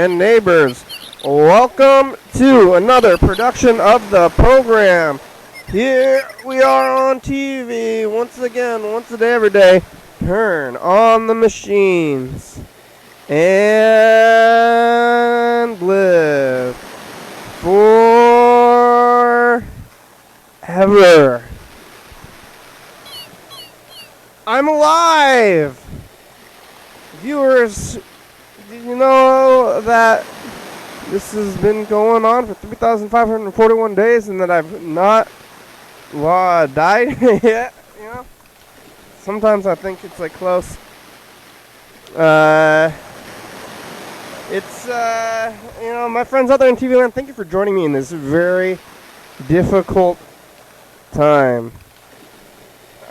and neighbors. Welcome to another production of the program. Here we are on TV once again, once a day, every day. Turn on the machines and live forever. I'm alive! Viewers, did you know that this has been going on for 3,541 days and that I've not died yet? You know? Sometimes I think it's like close. It's my friends out there in TV land, thank you for joining me in this very difficult time.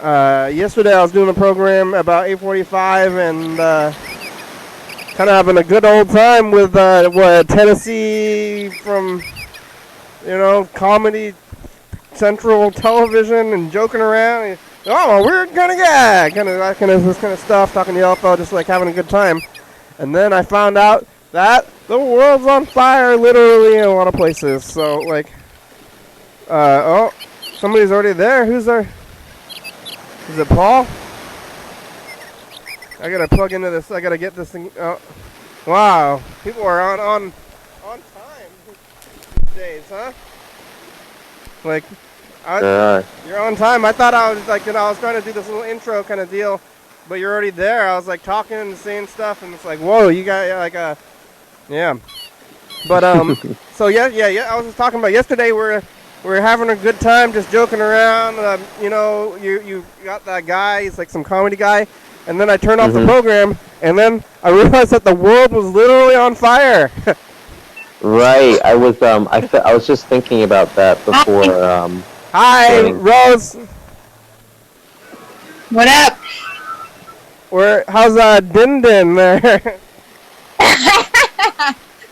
Yesterday I was doing a program about 8:45 and kind of having a good old time with Tennessee from Comedy Central Television and joking around. Oh, weird kind of guy, this kind of stuff, talking to LFO, just like having a good time. And then I found out that the world's on fire, literally, in a lot of places. So like, somebody's already there. Who's there? Is it Paul? I gotta plug into this. I gotta get this thing. Oh, wow! People are on time these days, huh? Like, you're on time. I thought I was like, I was trying to do this little intro kind of deal, but you're already there. I was like talking and saying stuff, and it's like, whoa, you got like yeah. But so yeah. I was just talking about yesterday. We're having a good time, just joking around. You got that guy. He's like some comedy guy. And then I turned off the program, and then I realized that the world was literally on fire. Right. I was just thinking about that before. Hi, Rose. What up? How's Din Din there?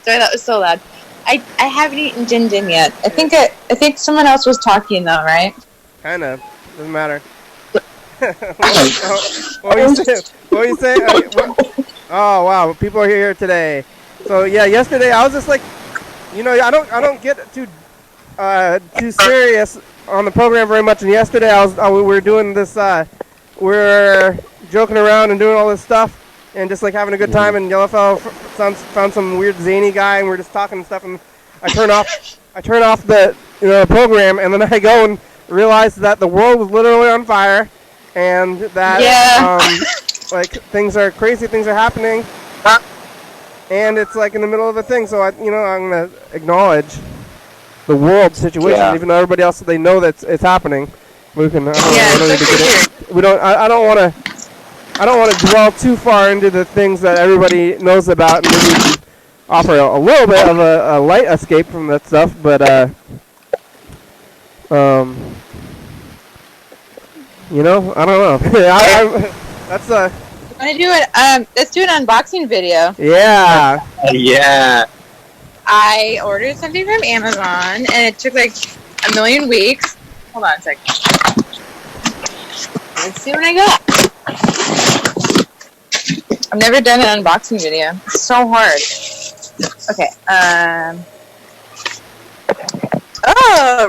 Sorry, that was so loud. I haven't eaten Din Din yet. I think someone else was talking though, right? Kinda. Doesn't matter. What are you saying? Oh wow, people are here today. So yeah, yesterday I was just like, I don't get too serious on the program very much. And yesterday we were doing this. We're joking around and doing all this stuff. And just like having a good time, and Yellowfell found some weird zany guy, and we're just talking and stuff. And I turn off the program, and then I go and realize that the world was literally on fire, and that like crazy things are happening, and it's like in the middle of a thing. So I'm gonna acknowledge the world situation, even though everybody else they know that it's happening. We can. I don't want to dwell too far into the things that everybody knows about, and maybe we can offer a little bit of a light escape from that stuff. But I don't know. That's Want to do it? Let's do an unboxing video. Yeah. Yeah. I ordered something from Amazon, and it took like a million weeks. Hold on a second. Let's see what I got. I've never done an unboxing video. It's so hard. Okay.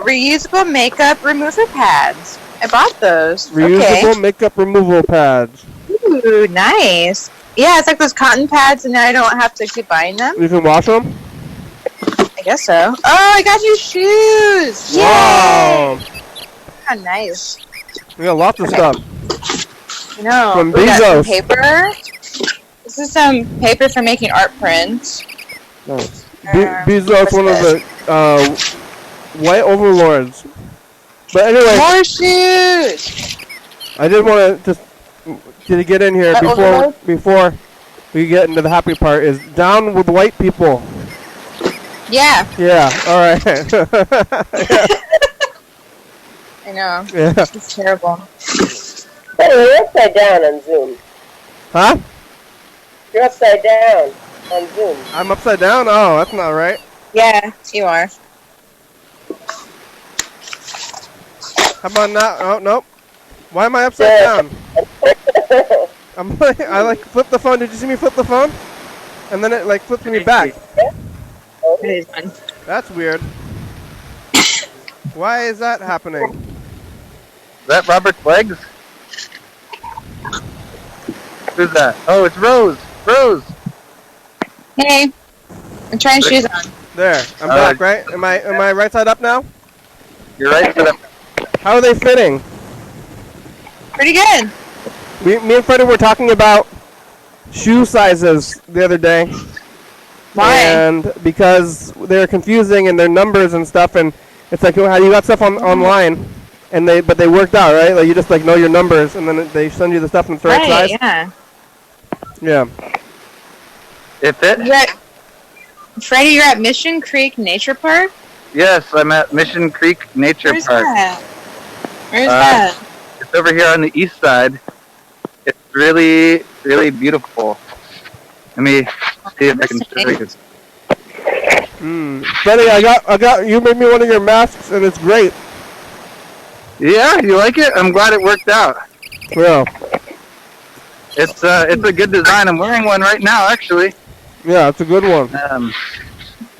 Reusable makeup remover pads. I bought those. Reusable makeup removal pads. Ooh, nice. Yeah, it's like those cotton pads, and now I don't have to keep buying them. You can wash them? I guess so. Oh, I got new shoes. Wow. Yay! How nice. We got lots of stuff. From Bezos. We got some paper. This is some paper for making art prints. Nice. Bezos, one of the white overlords. But anyway. More shoes! I did want to get in here before we get into the happy part is down with white people. Yeah. Yeah, alright. I know. Yeah. It's terrible. Hey, you're upside down on Zoom. Huh? You're upside down on Zoom. I'm upside down? Oh, that's not right. Yeah, you are. How about now? Oh, nope. Why am I upside down? I flip the phone. Did you see me flip the phone? and then it like flips me back. It is fun. That's weird. Why is that happening? Is that Robert's legs? Who's that? Oh, it's Rose. Rose. Hey, I'm trying shoes on. There, I'm back, right? Am I right side up now? You're right. How are they fitting? Pretty good. Me and Freddie were talking about shoe sizes the other day. Why? And because they're confusing and their numbers and stuff, and it's like, how you got stuff online, and they worked out, right? Like you just like know your numbers, and then they send you the stuff in the right size. Yeah. It fit? Freddie, you're at Mission Creek Nature Park? Yes, I'm at Mission Creek Nature Where's Park. that? Where's that? It's over here on the east side. It's really, really beautiful. Let me see if I can show you. Freddie, I got you made me one of your masks, and it's great. Yeah, you like it? I'm glad it worked out. Yeah. It's a good design. I'm wearing one right now, actually. Yeah, it's a good one.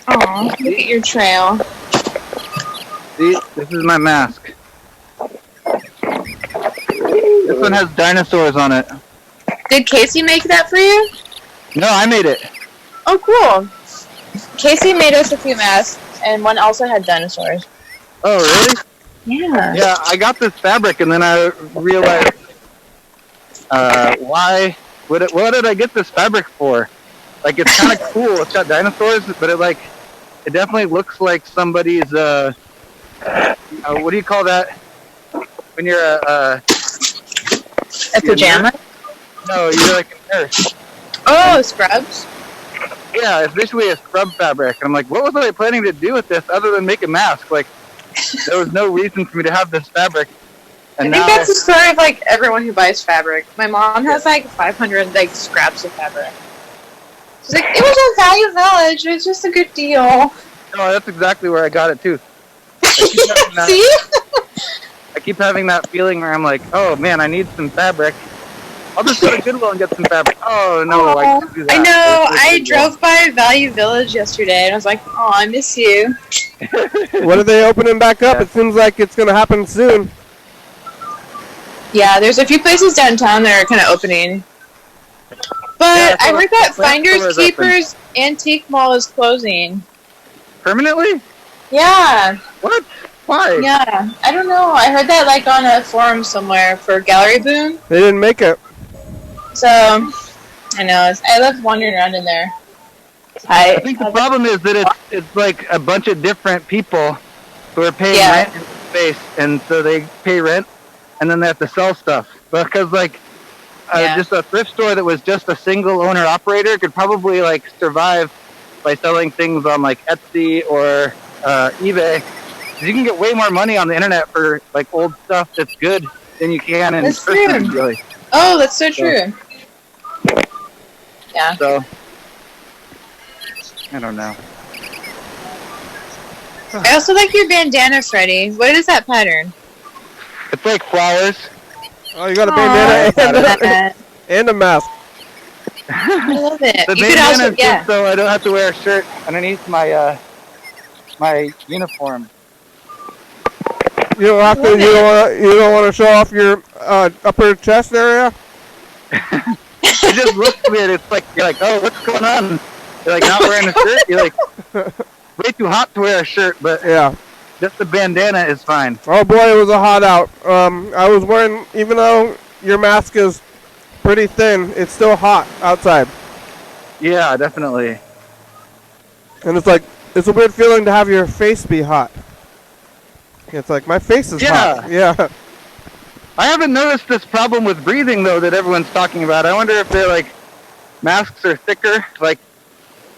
Oh, look at your trail. See, this is my mask. This one has dinosaurs on it. Did Casey make that for you? No, I made it. Oh, cool. Casey made us a few masks, and one also had dinosaurs. Oh, really? Yeah. Yeah, I got this fabric, and then I realized, what did I get this fabric for? Like, it's kind of cool. It's got dinosaurs, but it definitely looks like somebody's, what do you call that? When you're A pajama? No, you're like a nurse. Oh, scrubs? Yeah, it's basically a scrub fabric. I'm like, what was I planning to do with this other than make a mask? Like, there was no reason for me to have this fabric. And I think that's the story of, like, everyone who buys fabric. My mom has, like, 500, like, scraps of fabric. She's like, it was a Value Village. It was just a good deal. No, that's exactly where I got it, too. See? I keep having that feeling where I'm like, oh, man, I need some fabric. I'll just go to Goodwill and get some fabric. Oh, no, I can't do that. I know. I drove by Value Village yesterday, and I was like, oh, I miss you. When are they opening back up? It seems like it's going to happen soon. Yeah, there's a few places downtown that are kind of opening. But I heard that Finders Keepers Antique Mall is closing. Permanently? Yeah. What? Why? Yeah. I don't know. I heard that like on a forum somewhere for Gallery Boom. They didn't make it. So, I know. I love wandering around in there. I think the problem is that it's like a bunch of different people who are paying rent in the space, and so they pay rent, and then they have to sell stuff. Because like just a thrift store that was just a single owner operator could probably like survive by selling things on like Etsy or eBay. You can get way more money on the internet for like old stuff that's good than you can in person. Really. Oh, that's so true. Yeah. So I don't know. I also like your bandana, Freddie. What is that pattern? It's like flowers. Oh, you got a bandana and a mask. I love it. The You could bandana also, is just so I don't have to wear a shirt underneath my my uniform. You don't have to. You don't want to show off your upper chest area. It just looks weird. It's like you're like, oh, what's going on? You're like not wearing a shirt. You're like way too hot to wear a shirt, but yeah, just the bandana is fine. Oh boy, it was a hot out. I was wearing, even though your mask is pretty thin, it's still hot outside. Yeah, definitely. And it's like, it's a weird feeling to have your face be hot. It's like, my face is hot. Yeah. I haven't noticed this problem with breathing, though, that everyone's talking about. I wonder if they're, like, masks are thicker. Like,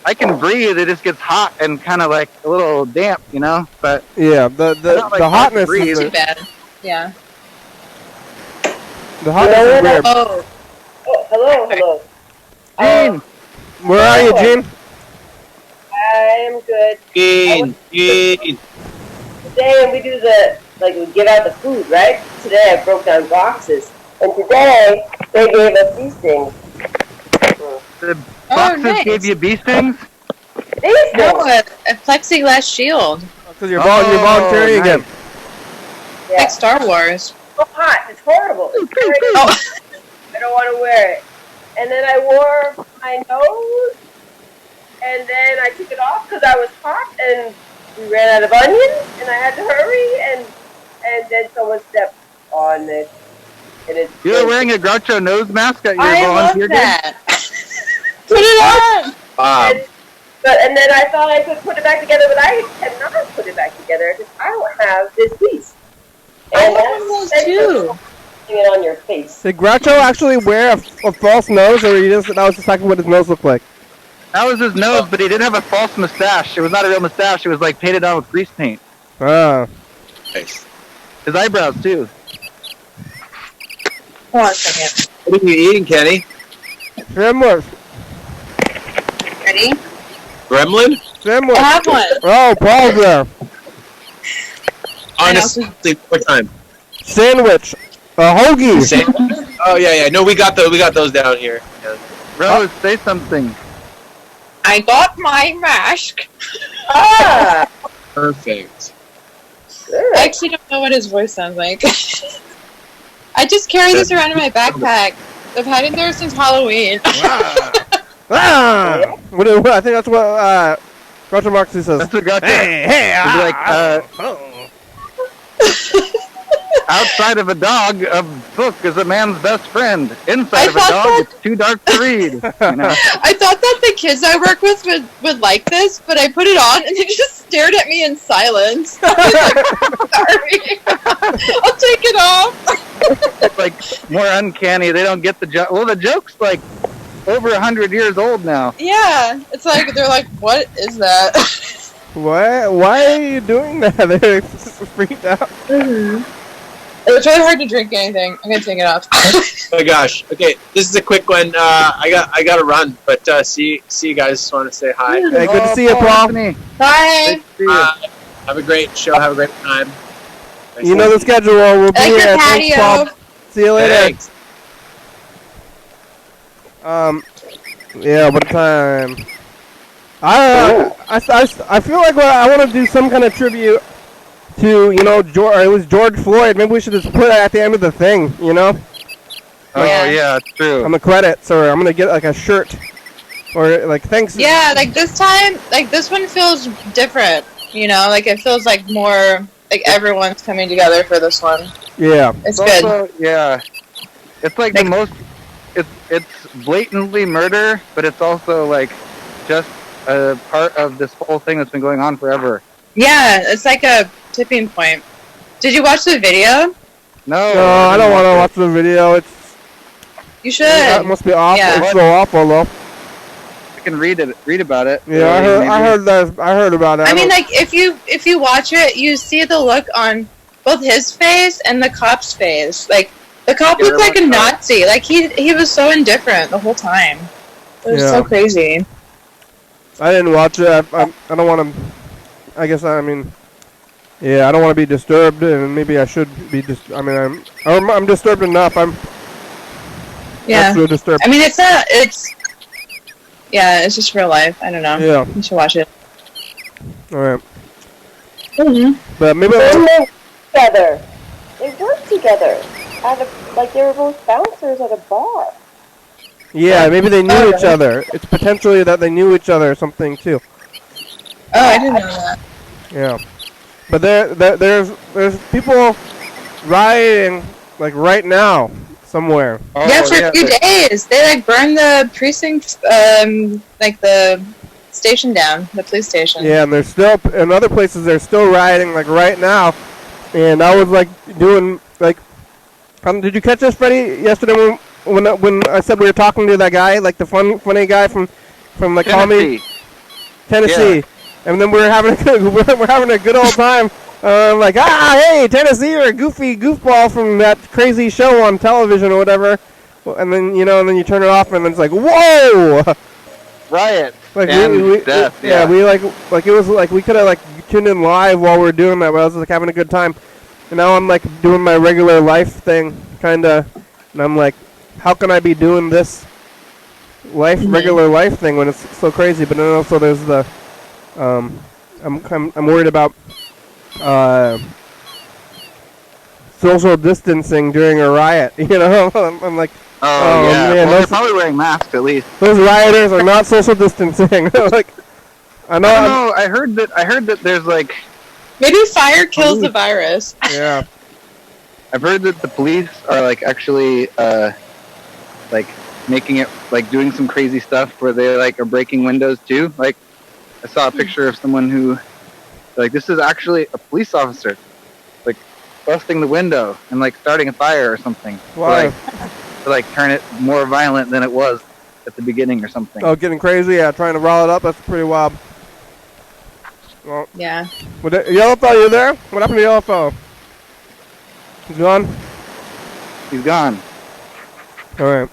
I can breathe, it just gets hot and kind of, like, a little damp, you know? But yeah, the hotness is too bad. Yeah. The hotness is weird. Oh, hello. Gene! Where are you, Gene? I am good. Gene. Today we do we give out the food, right? Today I broke down boxes. And today they gave us these things. The boxes nice. gave you bee stings? These No, things. a plexiglass shield. Because you're volunteering nice. again. Yeah. Like Star Wars. So hot. It's horrible. It's crazy. Oh. I don't want to wear it. And then I wore my nose, and then I took it off because I was hot, and we ran out of onions, and I had to hurry, and then someone stepped on it. And it's You were wearing a Groucho nose mask at your I love volunteer day? that. Put it on. And then I thought I could put it back together, but I cannot put it back together because I don't have this piece. I And have one of those too. putting it on your face. Did Groucho actually wear a false nose, or that was just like what his nose looked like? That was his nose, but he did have a false mustache. It was not a real mustache. It was like painted on with grease paint. Ah. Nice. His eyebrows too. Hold on a second. What are you eating, Kenny? Sandwich. Ready? Gremlin? Sandwich. I have one. Oh, Paul's there. Honestly, what time? Sandwich. A hoagie. Oh yeah. No, we got those down here. Yeah. Rose, say something. I got my mask. Ah! Perfect. I actually don't know what his voice sounds like. I just carry this around in my backpack. I've had it there since Halloween. Ah! What, I think that's what Groucho Marx says. That's what Groucho. Hey, He'd be like, outside of a dog, a book is a man's best friend. Inside of a dog, it's too dark to read. You know? I thought that the kids I work with would like this, but I put it on and they just stared at me in silence. I was like, sorry. I'll take it off. It's like more uncanny. They don't get the joke. Well, the joke's like over 100 years old now. Yeah, it's like they're like, what is that? What? Why are you doing that? They're freaked out. It was really hard to drink anything. I'm gonna take it off. Oh my gosh. Okay, this is a quick one. I got to run, but see you guys. Just want to say hi. Hey, good to see you, Paul. Bye. Great to see you. Have a great show. Have a great time. You know the schedule. We'll be I like here. your Thanks, patio. Paul. See you later. Thanks. Yeah, what time? I feel like I want to do some kind of tribute to, it was George Floyd. Maybe we should just put it at the end of the thing, Oh, yeah, it's true. on the credits, or I'm gonna get like a shirt, or like thanks. Yeah, like this time, like this one feels different. Like it feels like more like everyone's coming together for this one. Yeah. It's good. Also, yeah. It's like the most. It's blatantly murder, but it's also like just a part of this whole thing that's been going on forever. Yeah, it's like a tipping point. Did you watch the video? No, No, I don't want to watch the video. You should. It must be awful. Yeah. It's so awful, though. You can read about it. Yeah, I heard about it. I mean, like if you watch it, you see the look on both his face and the cop's face. Like the cop looked like a Nazi. Like he was so indifferent the whole time. It was so crazy. I didn't watch it. I don't want to. I guess I don't want to be disturbed, and maybe I should be. I'm disturbed enough. I'm. Yeah. So disturbed. I mean, it's not. Yeah, it's just real life. I don't know. Yeah. You should watch it. All right. Mm-hmm. But maybe. They work together. They work together. They were both bouncers at a bar. Yeah, maybe they knew each other. It's potentially that they knew each other or something too. Oh, I didn't know that. Yeah. But there's people rioting like right now somewhere. Oh, Yeah, for a few days. They like burned the precinct, like the station down, the police station. Yeah, and there's still in other places they're still rioting like right now. And I was like doing like, did you catch this, Freddie? Yesterday when I said we were talking to that guy, like the funny guy from like Tennessee, Yeah. and then we're having a good old time. Like, hey, Tennessee, you're a goofy goofball from that crazy show on television or whatever. And then you turn it off, and then it's like, whoa! Riot. Like And death, yeah, we like it was like we could have like tuned in live while we were doing that, but I was like having a good time. And now I'm like doing my regular life thing, kinda, and I'm like, how can I be doing this regular life thing when it's so crazy. But then also there's the, I'm worried about social distancing during a riot. You know, I'm like, Oh, yeah. man, Well, they're probably wearing masks at least. those rioters are not social distancing. Like, I know. I don't know. I heard that there's like. Maybe fire kills the virus. Yeah. I've heard that the police are like actually like making it like doing some crazy stuff where they like are breaking windows too. Like I saw a picture of someone who like this is actually a police officer like busting the window and like starting a fire or something. Wow. To like turn it more violent than it was at the beginning or something. Oh, getting crazy. Yeah, trying to rile it up. That's pretty wild. Well, Yeah. Yellow fellow, you there? What happened to Yellow fellow? He's gone? He's gone. Alright.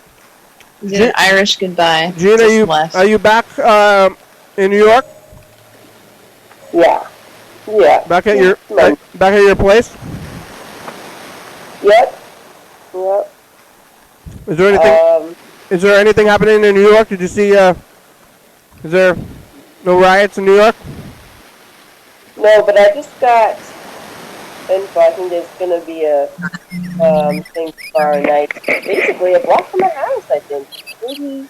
He did an Irish goodbye. Gene, are you back in New York? Yeah. Yeah. Back at your place? Yep. Yep. Is there anything happening in New York? Did you see is there no riots in New York? No, but I just got info. I think there's gonna be a thing tomorrow night. Basically a block from my house, I think. Maybe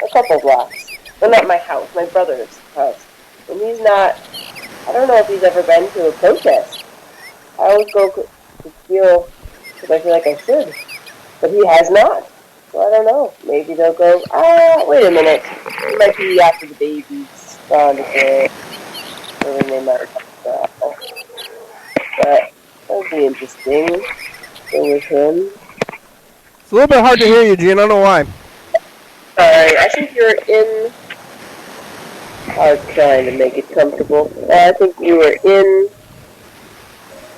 a couple blocks. Well, not my house, my brother's house. And he's not, I don't know if he's ever been to a protest. I always go to feel, because I feel like I should. But he has not. So I don't know. Maybe they'll go, wait a minute. It might be after the baby's gone to bed. Or they might but that would be interesting. Go with him. It's a little bit hard to hear you, Gene. I don't know why. Sorry, I think you're in. I was trying to make it comfortable. I think you were in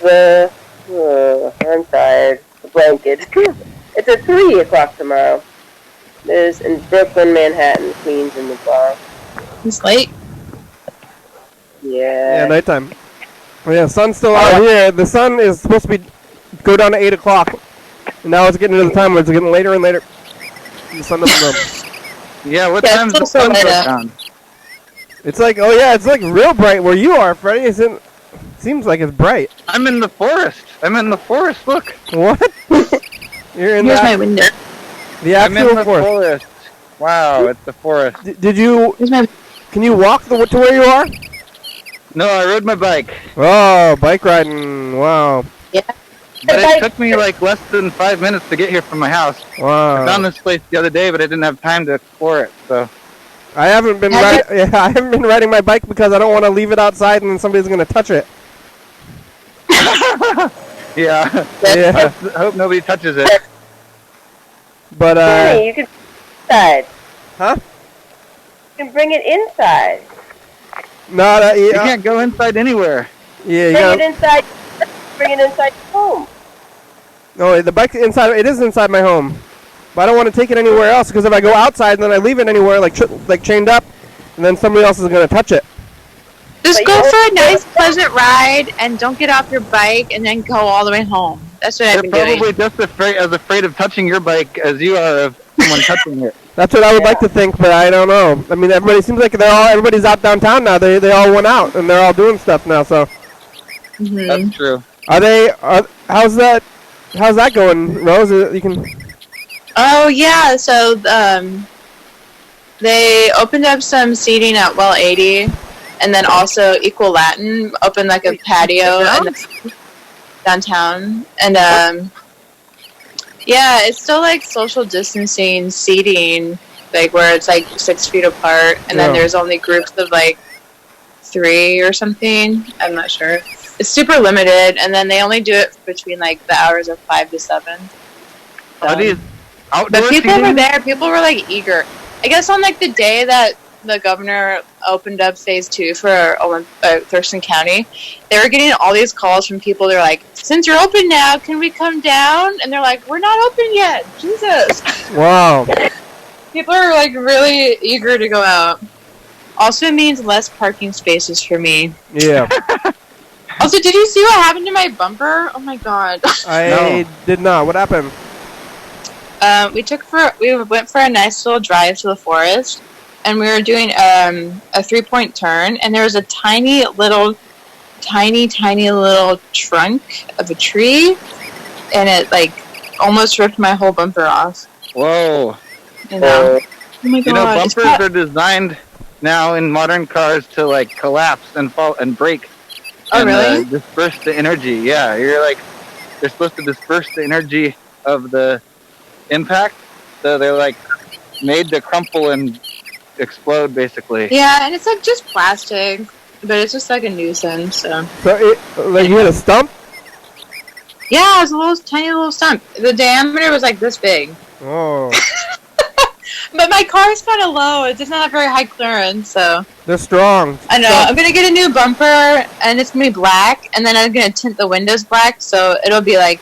the. I'm tired. The blanket. It's at 3 o'clock tomorrow. There's in Brooklyn, Manhattan, Queens, and the bar. It's late. Yeah. Yeah, nighttime. Oh, yeah, sun's still out here. The sun is supposed to go down to 8 o'clock. And now it's getting to the time where it's getting later and later. The sun doesn't go. Yeah, what time's the sun go down? It's like, oh yeah, it's like real bright where you are, Freddie. Seems like it's bright. I'm in the forest. Look. What? You're in Here's my window. the I'm in actual the forest. Wow, it's the forest. Did you? Here's my. Can you walk to where you are? No, I rode my bike. Oh, bike riding! Wow. Yeah. But it took me like less than 5 minutes to get here from my house. Wow. I found this place the other day, but I didn't have time to explore it. So I haven't been I haven't been riding my bike because I don't want to leave it outside and then somebody's gonna touch it. yeah. Yeah. I hope nobody touches it. But Hey, you can inside. Huh? You can bring it inside. No, You can't go inside anywhere. Yeah, you Bring gotta, it inside. Bring it inside your home. no, the bike's inside. It is inside my home, but I don't want to take it anywhere else because if I go outside and then I leave it anywhere like chained up, and then somebody else is gonna touch it. Just But go you- for a nice, pleasant ride, and don't get off your bike, and then go all the way home. That's what I've They're been doing. probably just as afraid of touching your bike as you are of someone touching it. That's what I would like to think, but I don't know. I mean, everybody seems like everybody's out downtown now. They all went out and they're all doing stuff now. So Mm-hmm. That's true. how's that going, Rose? You can. Oh yeah, so they opened up some seating at Well 80, and then also Equal Latin opened like a patio downtown, and yeah, it's still like social distancing seating, like where it's like 6 feet apart, and then there's only groups of like 3 or something. I'm not sure. It's super limited, and then they only do it between like the hours of 5 to 7. Are these outdoor But people seating? were there. People were like eager. I guess on like the day that the governor opened up phase 2 for Thurston County, they were getting all these calls from people. They're like, "Since you're open now, can we come down?" And they're like, "We're not open yet." Jesus. Wow. People are like really eager to go out. Also means less parking spaces for me. Yeah. Also, did you see what happened to my bumper? Oh my god. I did not. What happened? we went for a nice little drive to the forest, and we were doing a 3-point turn, and there was a tiny little trunk of a tree, and it like almost ripped my whole bumper off. Whoa. You know? Oh my You know, god! bumpers are designed now in modern cars to like collapse and fall and break. Oh, and, really? Disperse the energy. Yeah, they're supposed to disperse the energy of the impact. So they're like made to crumple and explode, basically. Yeah, and it's like just plastic, but it's just like a nuisance. So Like you hit a stump? yeah, it was a tiny little stump. The diameter was like this big. Oh. But my car is kind of low. It doesn't have very high clearance, so They're strong. I know. I'm gonna get a new bumper, and it's gonna be black, and then I'm gonna tint the windows black, so it'll be like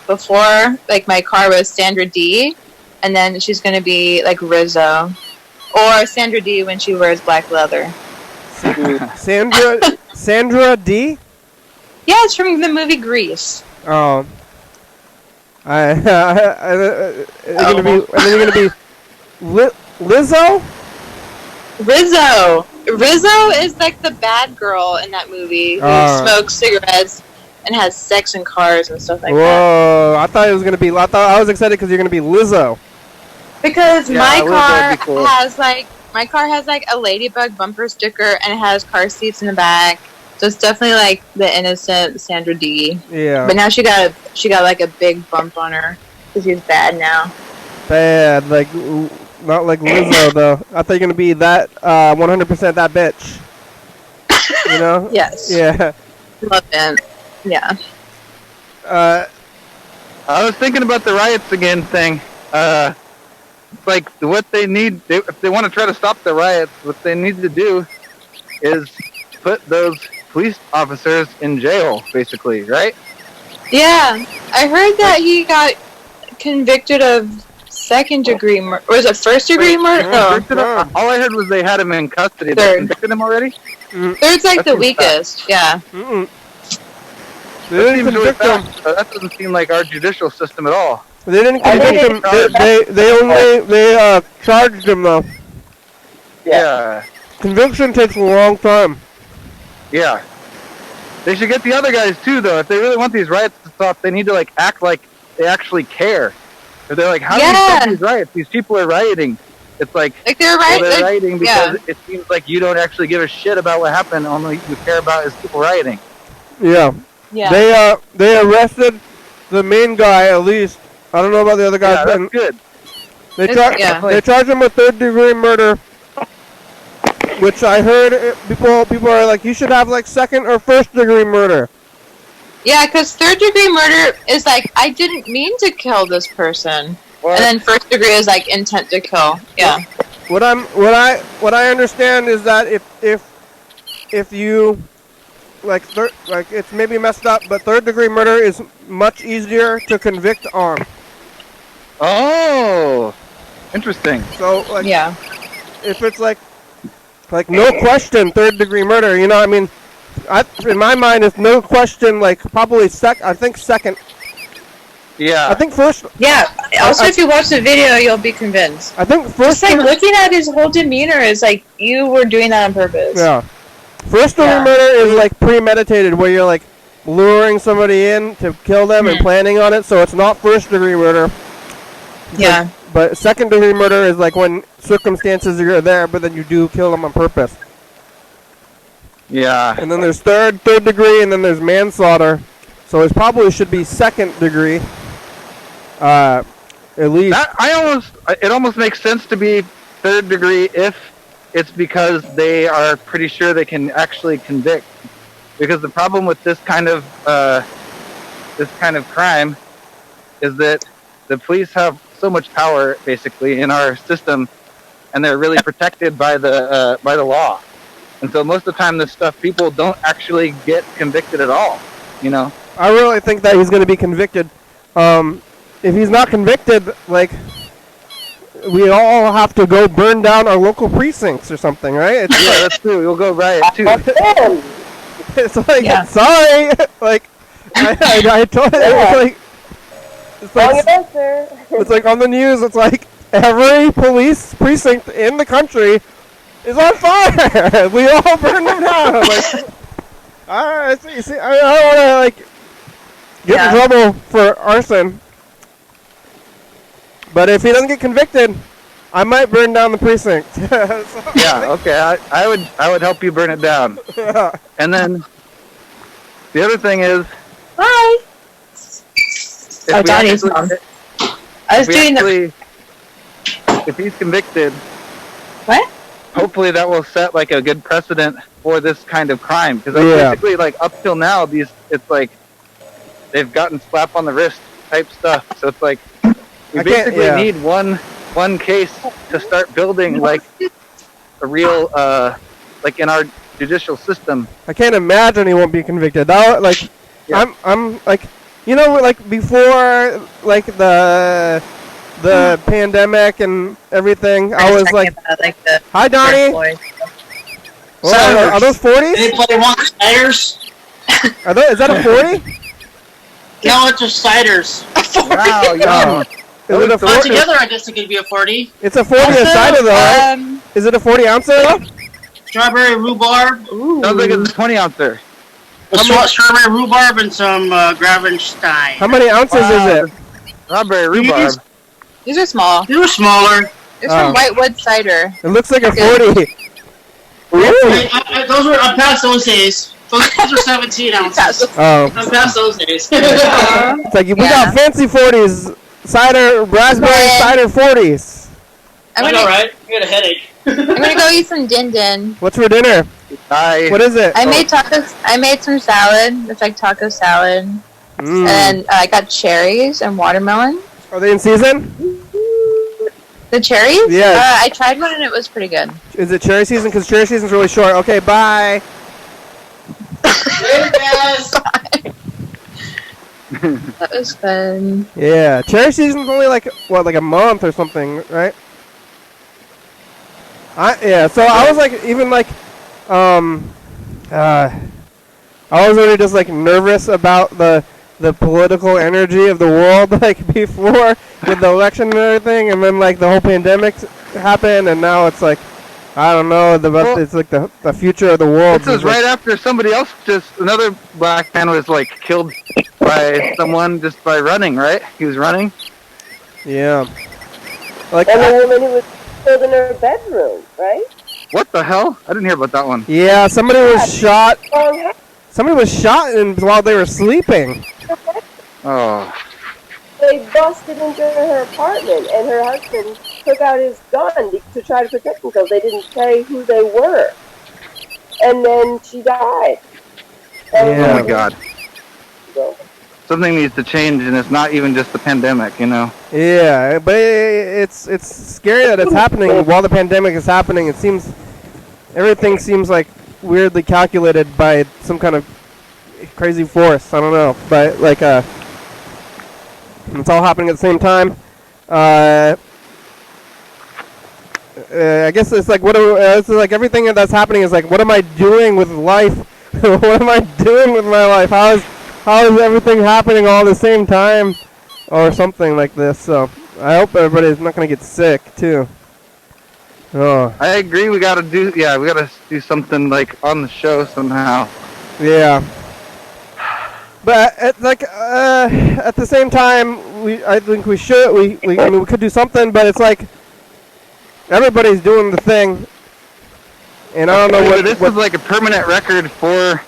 before, like my car was Sandra D, and then she's gonna be like Rizzo, or Sandra D when she wears black leather. Sandra D? Yeah, it's from the movie Grease. Oh. You're gonna be Lizzo? Rizzo is like the bad girl in that movie who smokes cigarettes and has sex in cars and stuff like that. Whoa! I thought it was gonna be. I was excited because you're gonna be Lizzo. Because Yeah, my Lizzo car would be cool. has like a ladybug bumper sticker, and it has car seats in the back. So it's definitely like the innocent Sandra D. Yeah. But now she got like a big bump on her because she's bad now. Bad, like not like Lizzo though. I thought you're gonna be that 100% that bitch. You know? Yes. Yeah. Love it. Yeah. I was thinking about the riots again thing. Like what they need, if they want to try to stop the riots, what they need to do is put those police officers in jail, basically, right? Yeah. I heard that he got convicted of second-degree murder. Or was it first-degree murder? Oh. All I heard was they had him in custody. They Third. convicted him already? Third's like the weakest. Yeah. Mm-mm. They That didn't seems really convict him. fast. That doesn't seem like our judicial system at all. They didn't convict him. They charged him though. Yeah. Conviction takes a long time. Yeah. They should get the other guys too, though. If they really want these riots to stop, they need to like act like they actually care. If they're like, how do you stop these riots? These people are rioting. It's like they're they're rioting because it seems like you don't actually give a shit about what happened. Only you care about is people rioting. Yeah. Yeah. They arrested the main guy at least. I don't know about the other guys. Yeah, that's good. They charged him with third-degree murder, which I heard people are like, you should have like second or first-degree murder. Yeah, because third-degree murder is like, I didn't mean to kill this person. What? And then first degree is like intent to kill. Yeah. What I understand is that if you like it's maybe messed up, but third-degree murder is much easier to convict on. Oh, interesting. So like, Yeah. if it's like no question third-degree murder, you know, I mean, in my mind, it's no question, like probably I think second. Yeah. I think first. Yeah. Also, if you watch the video, you'll be convinced. I think first. Just like looking at his whole demeanor is like you were doing that on purpose. Yeah. First-degree murder is like premeditated, where you're like luring somebody in to kill them and planning on it, so it's not first-degree murder. Yeah. But second-degree murder is like when circumstances are there, but then you do kill them on purpose. Yeah. And then there's third degree, and then there's manslaughter. So it probably should be second degree. At least. It almost makes sense to be third degree if it's because they are pretty sure they can actually convict. Because the problem with this kind of crime is that the police have so much power, basically, in our system, and they're really protected by the law. And so most of the time, this stuff, people don't actually get convicted at all. You know. I really think that he's going to be convicted. If he's not convicted, like, we all have to go burn down our local precincts or something, right? Yeah, that's true. You'll go riot too. It's like, sorry, like, I told it, it's like, It's Wrong like, answer. it's like on the news. It's like every police precinct in the country is on fire. We all burn them down. Like, you see, I don't want to like get in trouble for arson. But if he doesn't get convicted, I might burn down the precinct. Yeah, okay. I would help you burn it down. And then the other thing is, Hi. if Oh, we Donnie's actually- mom. I was if we doing the. actually- if he's convicted, What? hopefully that will set like a good precedent for this kind of crime. Because Yeah. basically, like up till now, it's like they've gotten slap on the wrist type stuff. So it's like we I can't- basically yeah. need one case to start building like a real like in our judicial system. I can't imagine he won't be convicted. That, like, Yeah. I'm like, you know, like before, like the pandemic and everything. I was like, about, like the "Hi, Donnie. Floyd. Well, are those 40s? They play one ciders. Is that a 40? No, it's just ciders. Wow, yeah. Is it a 40? Altogether, I guess it could be a 40. It's a 40 a cider though, right? Is it a 40 ouncer though? Strawberry rhubarb. Sounds like it's a 20 ouncer. Strawberry rhubarb and some Gravenstein. How many ounces is it? Strawberry rhubarb. These are small. They were smaller. It's from Whitewood cider. It looks like a 40. Those were I'm past those days. Those are 17 ounces. Oh, I'm past those days. it's like we got fancy 40s, cider, raspberry Brian. cider 40s. I'm I gonna, know, right? I got a headache. I'm gonna go eat some din din. What's for dinner? Hi. What is it? I made tacos. I made some salad. It's like taco salad, Mm. and I got cherries and watermelon. Are they in season? The cherries? Yes. I tried one and it was pretty good. Is it cherry season? Because cherry season's really short. Okay, bye. Later, guys. That was fun. Yeah, cherry season's only like what, like a month or something, right? So I was like, even like, I was already just like nervous about the political energy of the world, like before with the election and everything, and then like the whole pandemic happened, and now it's like, I don't know, it's like the future of the world. This is right after somebody else another black man was like killed by someone just by running, right? He was running. Yeah. Like, And the woman who was killed in her bedroom, right? What the hell? I didn't hear about that one. yeah, somebody was shot. Wrong head. Somebody was shot while they were sleeping. Oh. They busted into her apartment, and her husband took out his gun to try to protect themselves. They didn't say who they were. And then she died. Yeah. Oh my God. So, Something needs to change, and it's not even just the pandemic, you know. Yeah, but it's scary that it's happening while the pandemic is happening. Everything seems like weirdly calculated by some kind of crazy force. I don't know, but like it's all happening at the same time. I guess it's like it's like everything that's happening is like, what am I doing with life? What am I doing with my life? How is everything happening all at the same time, or something like this? So I hope everybody's not gonna get sick too. Oh I agree. We gotta do do something like on the show somehow. yeah. But at the same time, I think we should. I mean, we could do something, but it's like everybody's doing the thing, and I don't know This is like a permanent record for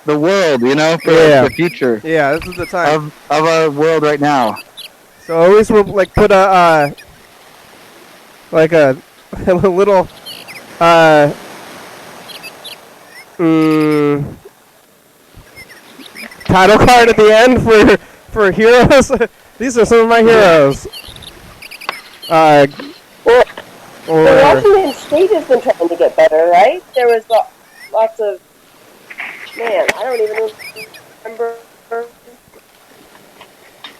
the world, you know, for the future Yeah, this is the time. of our world right now. So at least we'll like put a little title card at the end for heroes. These are some of my heroes. well, Or Washington State has been trying to get better, right? There was lots of, man, I don't even remember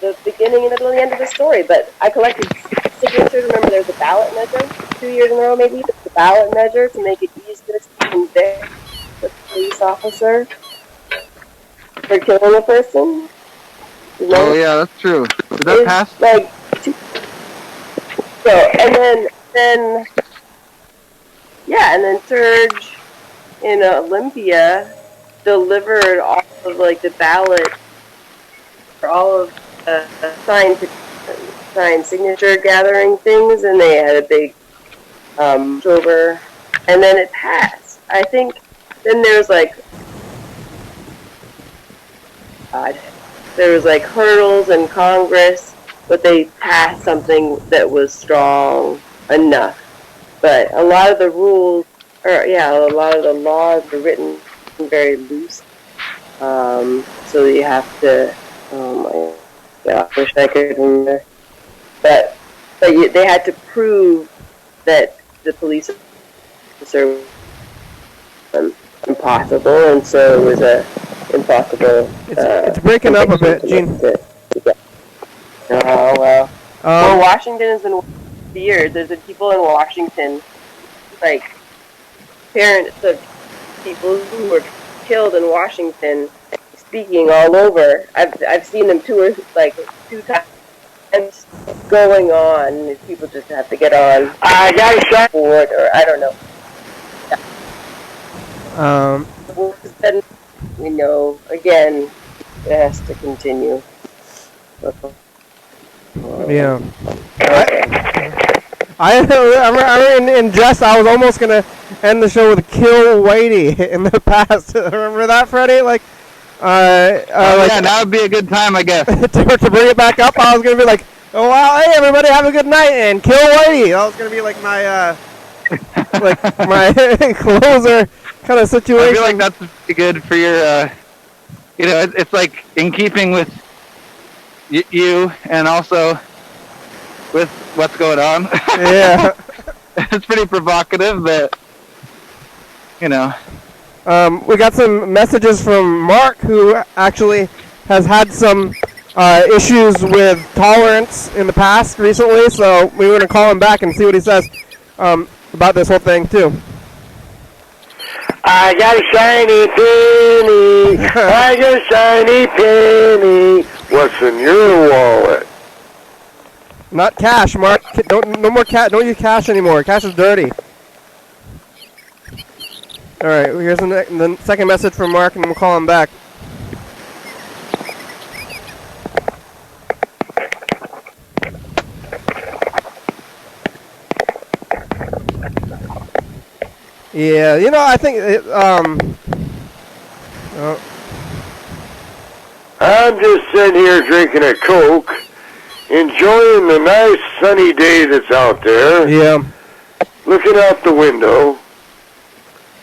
the beginning and the end of the story, but I collected signatures. Remember, there's a ballot measure 2 years in a row, maybe. The ballot measure to make it easier to convict the police officer for killing a person. You know? Oh yeah, that's true. Did that It's pass? like so, and then Surge in Olympia delivered all of like the ballot for all of the signed signature gathering things, and they had a big over, and then it passed. I think then there's like there was like hurdles in Congress, but they passed something that was strong enough. But a lot of the rules, a lot of the laws are written very loose. So you have to, oh my God, I wish I could remember. But they had to prove that the police officer was impossible, and so it was a impossible. It's breaking up a bit, Gene. Oh, well. Well, Washington has been for years. There's been people in Washington, like parents of people who were killed in Washington, speaking all over. I've seen them two times going on. People just have to get on. I got a shot for it, or I don't know. Then we know again it has to continue. Yeah. I in jest, I was almost gonna end the show with "Kill Whitey" in the past. Remember that, Freddie? Like, yeah, that would be a good time, I guess. to bring it back up, I was gonna be like, "Oh wow, hey everybody, have a good night," and "Kill Whitey." That was gonna be like my my closer kind of situation. I feel like that's pretty good for your. It's like in keeping with you, and also with what's going on. Yeah. It's pretty provocative, but we got some messages from Mark, who actually has had some issues with tolerance in the past recently, so we were going to call him back and see what he says about this whole thing, too. I got a shiny penny. I got a shiny penny. What's in your wallet? Not cash, Mark. No more cash. Don't use cash anymore. Cash is dirty. All right. Here's the second message from Mark, and we'll call him back. Yeah, I think I'm just sitting here drinking a Coke, enjoying the nice sunny day that's out there. Yeah. Looking out the window.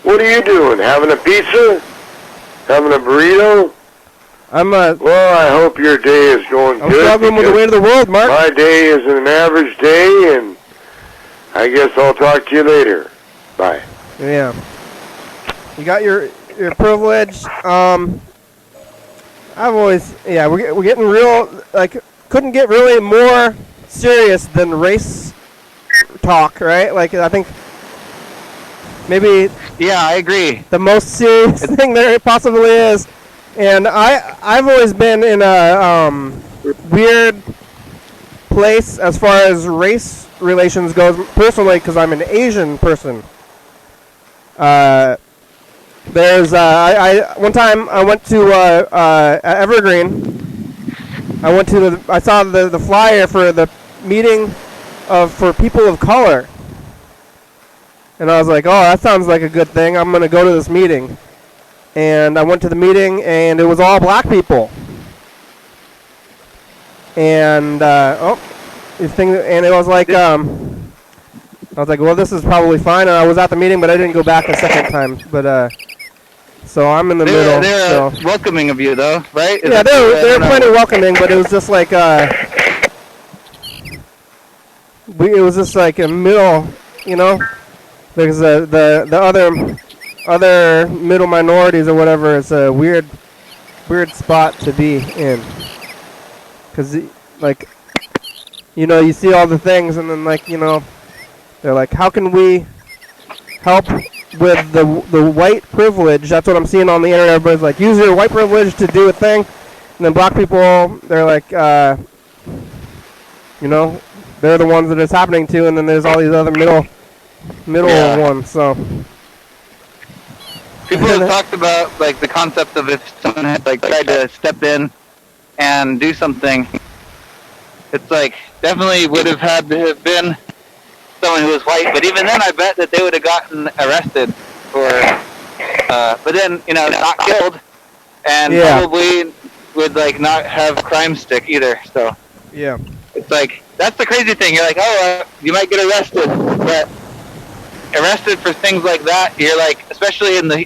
What are you doing? Having a pizza? Having a burrito? Well, I hope your day is going good. I'm struggling with the way of the world, Mark. My day is an average day, and I guess I'll talk to you later. Bye. Yeah. You got your privilege. I've always, we're getting real, couldn't get really more serious than race talk, right? Like, I think maybe... Yeah, I agree. The most serious thing there possibly is. And I've always been in a weird place as far as race relations goes, personally, because I'm an Asian person. There's one time I went to Evergreen. I saw the flyer for the meeting for people of color, and I was like, oh, that sounds like a good thing. I'm gonna go to this meeting, and I went to the meeting, and it was all black people. And it was like I was like, well, this is probably fine, and I was at the meeting, but I didn't go back a second time. But so I'm in the middle. They're welcoming of you, though, right? Yeah, they're plenty welcoming, but it was just like it was just like a middle, because the other middle minorities or whatever is a weird spot to be in, because you see all the things, and then they're like, how can we help with the white privilege? That's what I'm seeing on the internet. Everybody's like, use your white privilege to do a thing. And then black people, they're like, you know, they're the ones that it's happening to, and then there's all these other middle Yeah. ones. So People have talked about like the concept of if someone had like tried to step in and do something, it's like definitely would have had to have been someone who was white. But even then, I bet that they would have gotten arrested for. But then not killed, and probably would like not have crime stick either. So yeah, it's like that's the crazy thing. You're like, you might get arrested, but arrested for things like that, you're like, especially in the,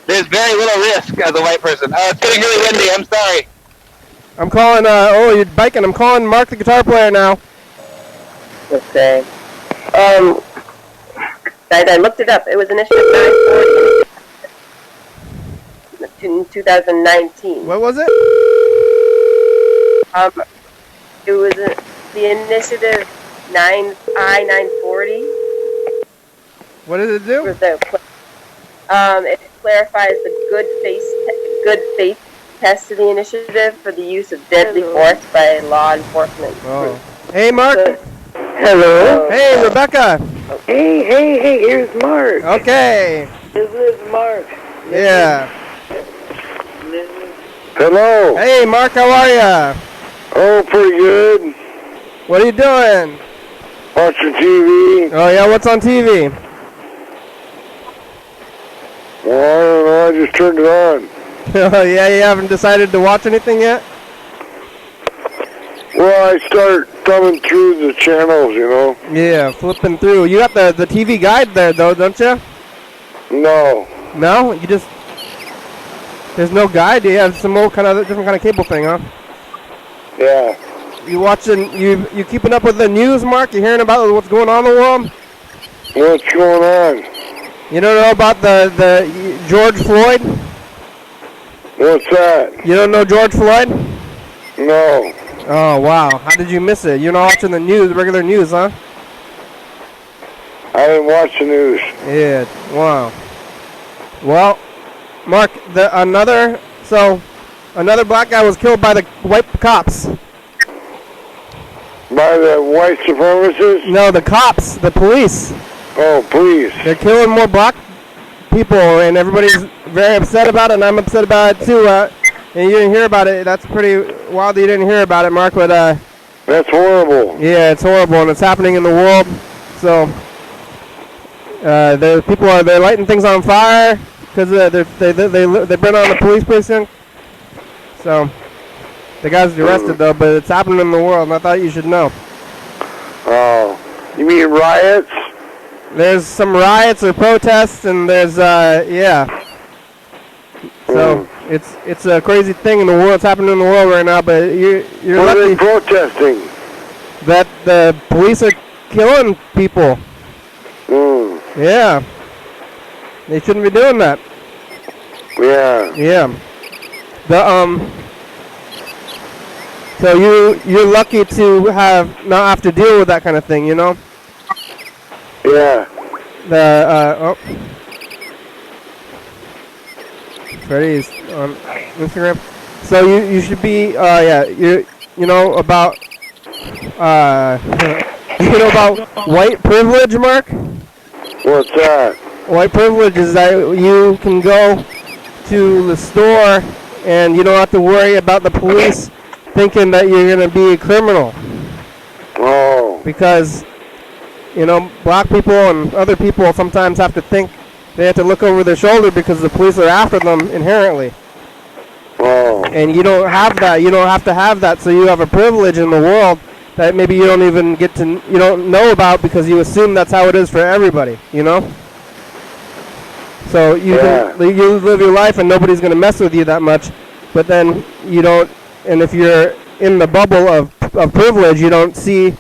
there's very little risk as a white person. Oh, it's getting really windy. I'm sorry. I'm calling. You're biking. I'm calling Mark, the guitar player now. Okay. I looked it up. It was Initiative 940 in 2019. What was it? It was the Initiative 940. What does it do? It clarifies the good faith test of the initiative for the use of deadly force by law enforcement. Oh. Hey, Mark. Hello. Hey, Rebecca. Hey, here's Mark. Okay. This is Mark. Yeah. Hello. Hey, Mark, how are ya? Oh, pretty good. What are you doing? Watching TV. Oh, yeah, what's on TV? Well, I don't know. I just turned it on. Oh, yeah, you haven't decided to watch anything yet? Well, I start thumbing through the channels, Yeah, flipping through. You got the TV guide there, though, don't you? No. No? You just... There's no guide? You have some old different kind of cable thing, huh? Yeah. You watching... You keeping up with the news, Mark? You hearing about what's going on in the world? What's going on? You don't know about the George Floyd? What's that? You don't know George Floyd? No. Oh, wow. How did you miss it? You're not watching the news, regular news, huh? I didn't watch the news. Yeah, wow. Well, Mark, another black guy was killed by the white cops. By the white supremacists? No, the cops, the police. Oh, police. They're killing more black people, and everybody's very upset about it, and I'm upset about it too. And you didn't hear about it. That's pretty wild that you didn't hear about it, Mark. But that's horrible. Yeah, it's horrible, and it's happening in the world. So they're lighting things on fire because they burn on the police precinct. So the guy's arrested though, but it's happening in the world, and I thought you should know. Oh, you mean riots? There's some riots or protests, and there's yeah. So it's a crazy thing in the world. It's happening in the world right now. But you're what lucky are they protesting? that the police are killing people. Yeah, they shouldn't be doing that. Yeah. Yeah. So you're lucky to not have to deal with that kind of thing, Yeah. Freddie's on Instagram. So you should be you know about white privilege, Mark? What's that? White privilege is that you can go to the store and you don't have to worry about the police thinking that you're going to be a criminal. Oh. Because, black people and other people sometimes have to think they have to look over their shoulder because the police are after them inherently. Oh. And you don't have that. You don't have to have that, so you have a privilege in the world that maybe you don't even you don't know about because you assume that's how it is for everybody, So you live your life and nobody's going to mess with you that much, but then you don't, and if you're in the bubble of privilege, you don't see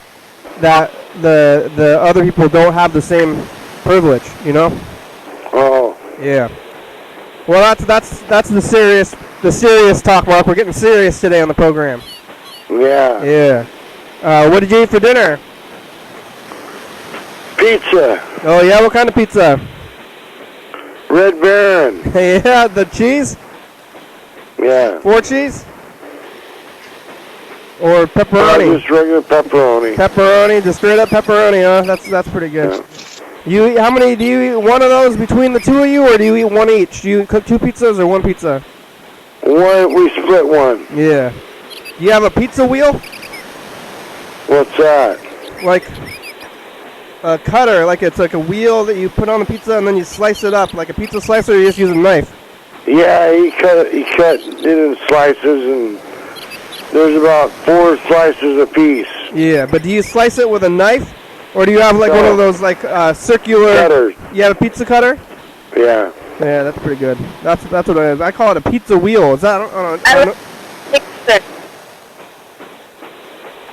that the other people don't have the same privilege, Oh. Yeah. Well, that's the serious talk, Mark. We're getting serious today on the program. Yeah. Yeah. What did you eat for dinner? Pizza. Oh yeah, what kind of pizza? Red Baron. Yeah, the cheese. Yeah. 4 cheese? Or pepperoni? Just regular pepperoni. Pepperoni, just straight up pepperoni, huh? That's pretty good. Yeah. How many do you eat? One of those between the two of you, or do you eat one each? Do you cook 2 pizzas or 1 pizza? We split one. Yeah. Do you have a pizza wheel? What's that? Like a cutter, like it's like a wheel that you put on the pizza and then you slice it up, like a pizza slicer. Or you just use a knife. Yeah, he cut it in slices, and there's about 4 slices a piece. Yeah, but do you slice it with a knife, or do you have like one of those like circular cutters? You have a pizza cutter? Yeah. Yeah, that's pretty good. That's what it is. I call it a pizza wheel. Is that? I don't know.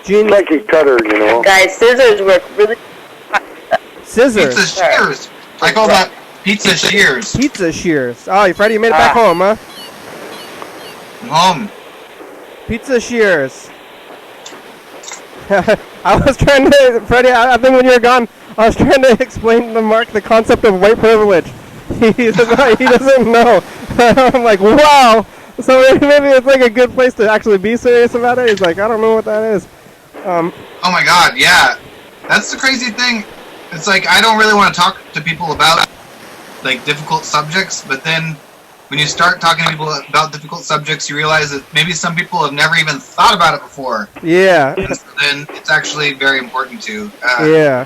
It's like a cutter, you know. Guys, scissors work really. Scissors. Pizza shears. I call that pizza shears. Pizza shears. Oh, Freddie, you made it back home, huh? Home. Pizza shears. I was trying to, Freddie, I think when you were gone, I was trying to explain to Mark the concept of white privilege. He doesn't know. I'm like, wow. So maybe it's like a good place to actually be serious about it. He's like, I don't know what that is. Oh my God, yeah. That's the crazy thing. It's like I don't really want to talk to people about like difficult subjects, but then when you start talking to people about difficult subjects, you realize that maybe some people have never even thought about it before. Yeah. And so then it's actually very important to. Yeah.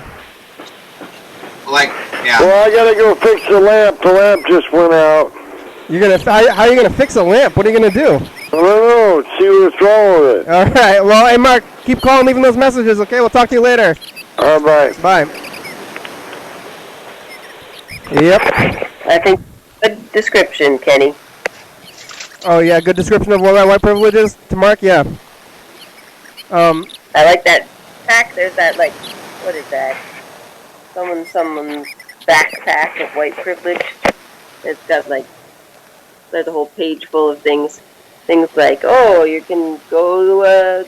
Like, yeah. Well, I gotta go fix the lamp. The lamp just went out. How are you gonna fix a lamp? What are you gonna do? I don't know. See what's wrong with it. All right. Well, hey Mark, keep calling, leaving those messages. Okay, we'll talk to you later. All right. Bye. Yep. I think good description, Kenny. Oh yeah, good description of what that white privilege is to Mark. Yeah. I like that pack. There's that like, what is that? Someone's backpack of white privilege. It's got like, there's a whole page full of things. Things like, oh, you can go to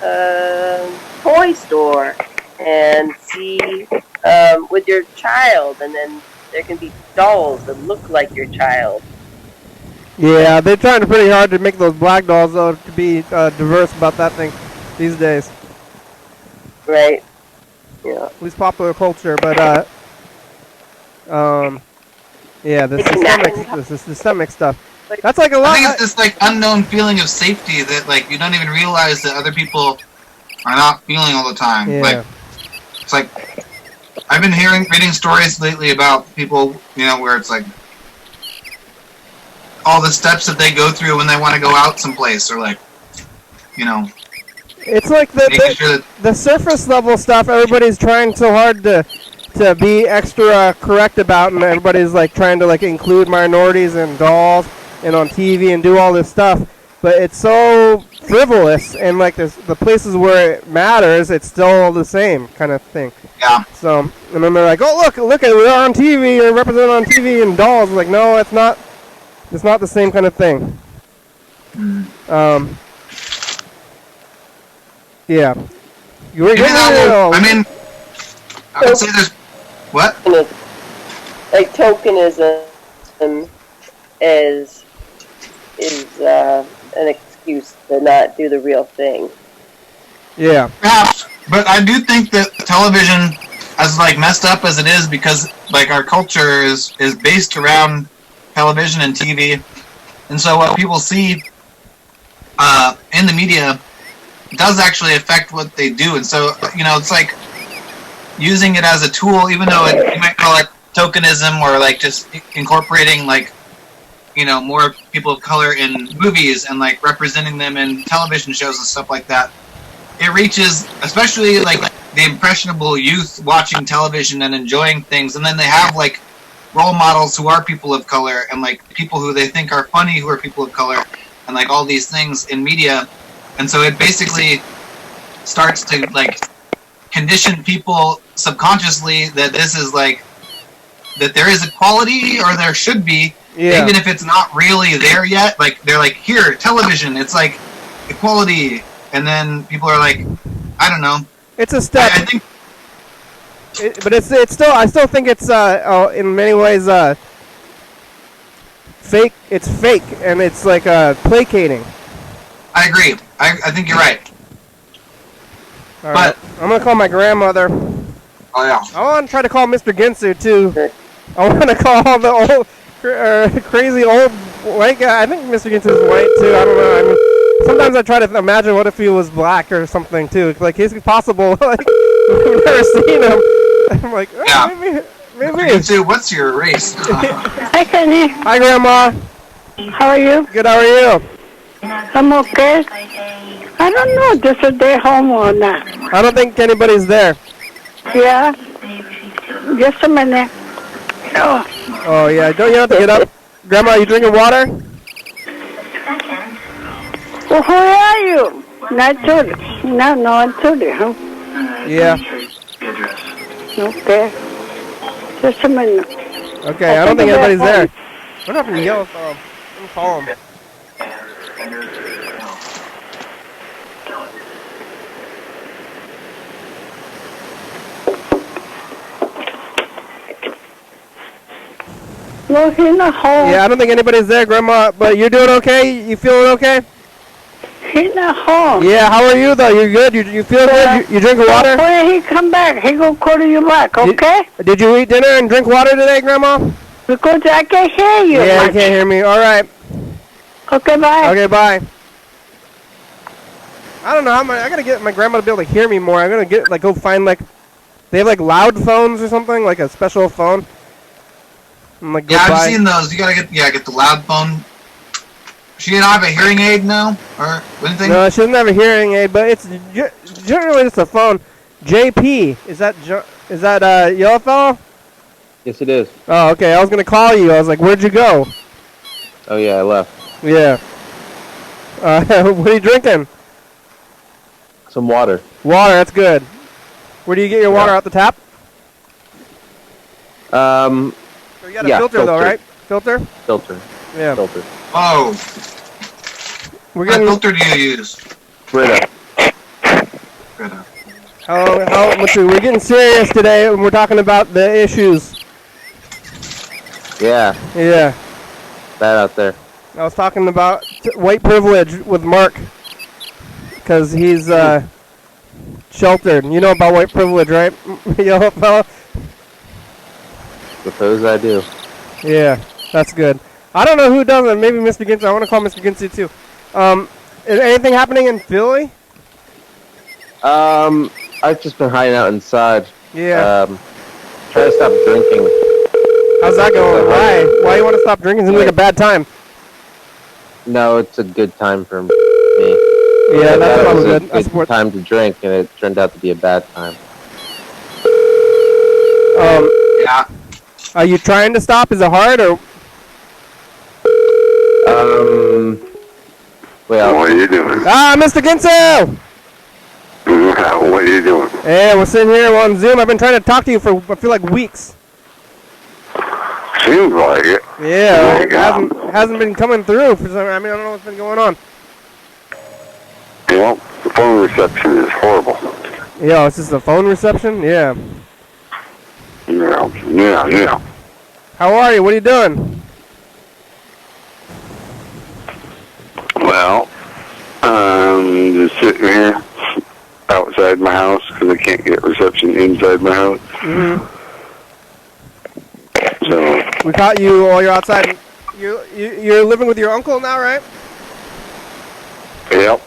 a toy store and see with your child, and then there can be dolls that look like your child. Yeah, they're trying pretty hard to make those black dolls though to be diverse about that thing these days. Right. Yeah. At least popular culture, but yeah, the systemic stuff. That's like a lot. I think it's this like unknown feeling of safety that like you don't even realize that other people are not feeling all the time. Yeah. Like it's like I've been reading stories lately about people, you know, where it's like all the steps that they go through when they want to go out someplace, or like, you know. It's like the surface level stuff everybody's trying so hard to be extra correct about, and everybody's like trying to like include minorities and dolls and on TV and do all this stuff, but it's so frivolous, and like the places where it matters, it's still the same kind of thing. Yeah. So, and then they're like, oh look, we're on TV, you're represented on TV, and dolls. Like, no, it's not the same kind of thing. Yeah. I mean, I would say there's what? Like tokenism is an excuse to not do the real thing. Yeah. Perhaps, but I do think that television, as like messed up as it is, because like our culture is based around television and TV, and so what people see in the media does actually affect what they do, and so you know it's like using it as a tool, even though you might call it tokenism or like just incorporating like you know more people of color in movies and like representing them in television shows and stuff like that. It reaches especially like the impressionable youth watching television and enjoying things, and then they have like role models who are people of color and like people who they think are funny who are people of color and like all these things in media. And so it basically starts to like condition people subconsciously that this is like that there is equality, or there should be, even if it's not really there yet. Like they're like, here, television, it's like equality, and then people are like, I don't know. It's a step. I think, but it's still. I still think it's in many ways fake. It's fake, and it's like placating. I agree. I think you're right. All right. I'm gonna call my grandmother. Oh yeah. I want to try to call Mr. Ginsu too. I want to call the old, crazy old white guy. I think Mr. Ginsu is white too. I don't know. I mean, sometimes I try to imagine what if he was black or something too. Like, is it possible? Like, we've never seen him. I'm like, oh, Yeah. maybe. Dude, what's your race? Hi, Kenny. Hi, Grandma. How are you? Good. How are you? I'm okay. I don't know if this is their home or not. I don't think anybody's there. Yeah. Just a minute. Oh. Oh yeah. Don't you have to get up, Grandma? You drinking water? Well, who are you? Not Judy. No, not Judy, huh? Yeah. Okay. Just a minute. Okay. I don't think anybody's there. What happened to yellow phone? Let me call him. No, he's not home. Yeah, I don't think anybody's there, Grandma. But you're doing okay? You feeling okay? He's not home. Yeah. How are you though? You good? You feel good? You drinking water? When he come back, he gonna call you back, okay? Did you eat dinner and drink water today, Grandma? Because I can't hear you. Yeah, much. you can't hear me. All right. Okay, bye. Okay, bye. I don't know how I gotta get my grandma to be able to hear me more. I'm gonna go find they have loud phones or something, like a special phone. I'm like, go Yeah, buy. I've seen those. You gotta get the loud phone. She didn't have a hearing aid now, or anything. No, she doesn't have a hearing aid, but it's generally just a phone. JP, is that yellow fellow? Yes, it is. Oh, okay. I was gonna call you. I was like, where'd you go? Oh yeah, I left. Yeah. What are you drinking? Some water. Water. That's good. Where do you get your water? Out the tap? Um. So you got a filter though, right? Filter. Filter. Yeah. Filter. Oh. We're What getting. filter do you use? Brita. Brita. We're getting serious today, and we're talking about the issues. Yeah. Yeah. Bad out there. I was talking about white privilege with Mark, because he's sheltered. You know about white privilege, right, yellow fella? Suppose I do. Yeah, that's good. I don't know who doesn't. Maybe Mr. Ginsu. I want to call Mr. Ginsu too. Is anything happening in Philly? I've just been hiding out inside. Yeah. Try to stop drinking. How's that going? Why? Why you want to stop drinking? Seems like a bad time. No, it's a good time for me. Yeah, that's probably a good. good time to drink, and it turned out to be a bad time. Yeah. Are you trying to stop? Is it hard or? Well. What are you doing? Mr. Ginsu! What are you doing? Hey, we're sitting here on Zoom. I've been trying to talk to you for, I feel like, weeks. Seems like it. Yeah, Oh, it God. hasn't been coming through for some. I mean, I don't know what's been going on. Well, the phone reception is horrible. Yeah, it's just the phone reception. Yeah. Yeah. How are you? What are you doing? Well, just sitting here outside my house because I can't get reception inside my house. Mm-hmm. So We caught you while you're outside. You're living with your uncle now, right? yep.